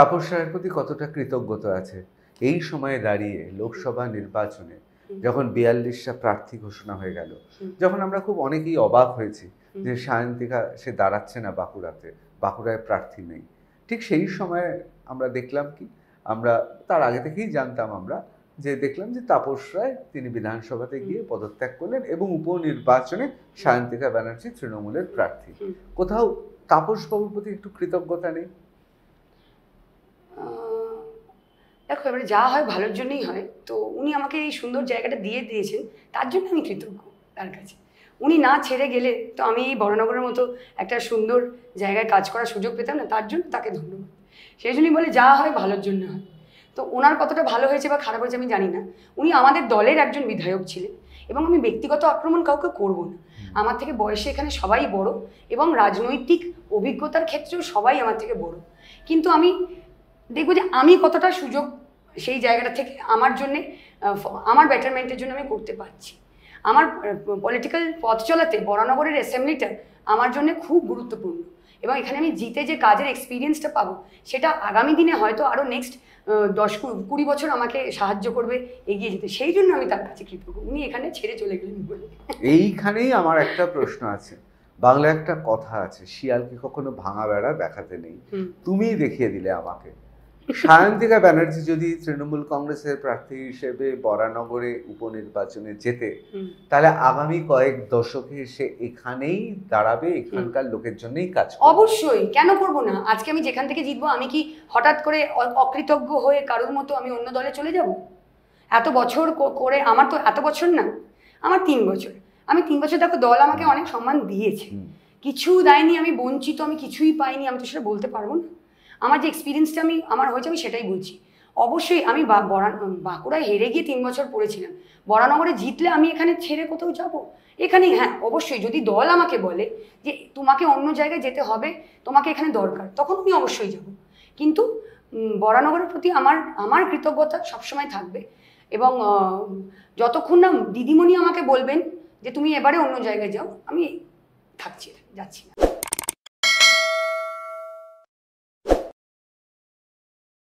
তাপস রায়ের প্রতি কতটা কৃতজ্ঞতা আছে এই সময়ে দাঁড়িয়ে লোকসভা নির্বাচনে যখন 42টা প্রার্থী ঘোষণা হয়ে গেল, যখন আমরা খুব অনেকেই অবাক হয়েছি যে সায়ন্তিকা সে দাঁড়াচ্ছে না বাঁকুড়াতে, বাঁকুড়ায় প্রার্থী নেই, ঠিক সেই সময় আমরা দেখলাম কি, আমরা তার আগে থেকেই জানতাম আমরা যে দেখলাম যে তাপস রায় তিনি বিধানসভাতে গিয়ে পদত্যাগ করলেন এবং উপনির্বাচনে সায়ন্তিকা ব্যানার্জি তৃণমূলের প্রার্থী। কোথাও তাপস বাবুর প্রতি একটু কৃতজ্ঞতা নেই? দেখো, এবারে যা হয় ভালোর জন্যই হয়। তো উনি আমাকে এই সুন্দর জায়গাটা দিয়ে দিয়েছেন, তার জন্য আমি কৃতজ্ঞ তার কাছে। উনি না ছেড়ে গেলে তো আমি এই বরানগরের মতো একটা সুন্দর জায়গায় কাজ করার সুযোগ পেতাম না, তার জন্য তাকে ধন্যবাদ। সেই জন্যই বলে যা হয় ভালোর জন্য হয়। তো ওনার কতটা ভালো হয়েছে বা খারাপ হয়েছে আমি জানি না। উনি আমাদের দলের একজন বিধায়ক ছিলেন এবং আমি ব্যক্তিগত আক্রমণ কাউকে করবো না। আমার থেকে বয়সে এখানে সবাই বড় এবং রাজনৈতিক অভিজ্ঞতার ক্ষেত্রেও সবাই আমার থেকে বড়। কিন্তু আমি দেখবো যে আমি কতটা সুযোগ সেই জায়গাটা থেকে আমার জন্যে, আমার বেটারমেন্টের জন্য আমি করতে পারছি। আমার পলিটিক্যাল পথ চলাতে বরানগরের অ্যাসেম্বলিটা আমার জন্য খুব গুরুত্বপূর্ণ এবং এখানে আমি জিতে যে কাজের এক্সপিরিয়েন্সটা পাবো সেটা আগামী দিনে হয়তো আরও নেক্সট 10-20 বছর আমাকে সাহায্য করবে এগিয়ে যেতে। সেই জন্য আমি তার কাছে কৃতজ্ঞ। উনি এখানে ছেড়ে চলে গেলেন বলে। এইখানেই আমার একটা প্রশ্ন আছে। বাংলায় একটা কথা আছে, শিয়ালকে কখনো ভাঙা বেড়া দেখাতে নেই। তুমিই দেখিয়ে দিলে আমাকে। সায়ন্তিকা ব্যানার্জি যদি তৃণমূল কংগ্রেসের প্রার্থী হিসেবে বরানগরে উপনির্বাচনে যেতে, তাহলে আগামী কয়েক দশকে সে এখানেই দাঁড়াবে, এখানকার লোকের জন্যই কাজ করবে। অবশ্যই, কেন করব না? আজকে আমি যেখান থেকে জিতবো, আমি কি হঠাৎ করে অকৃতজ্ঞ হয়ে কারোর মতো আমি অন্য দলে চলে যাব? এত বছর করে, আমার তো এত বছর না, আমার 3 বছর। আমি 3 বছর, দেখো দল আমাকে অনেক সম্মান দিয়েছে, কিছু দেয়নি, আমি বঞ্চিত, আমি কিছুই পাইনি, আমি তো সেটা বলতে পারবো না। আমার যে এক্সপিরিয়েন্সটা আমার হয়েছে আমি সেটাই বলছি। অবশ্যই আমি বাঁকুড়ায় হেরে গিয়ে 3 বছর পড়েছিলাম, বরানগরে জিতলে আমি এখানে ছেড়ে কোথাও যাব? এখানেই, হ্যাঁ অবশ্যই যদি দল আমাকে বলে যে তোমাকে অন্য জায়গায় যেতে হবে, তোমাকে এখানে দরকার, তখন আমি অবশ্যই যাব। কিন্তু বরানগরের প্রতি আমার কৃতজ্ঞতা সবসময় থাকবে এবং যতক্ষণ না দিদিমণি আমাকে বলবেন যে তুমি এবারে অন্য জায়গায় যাও, আমি যাচ্ছি না।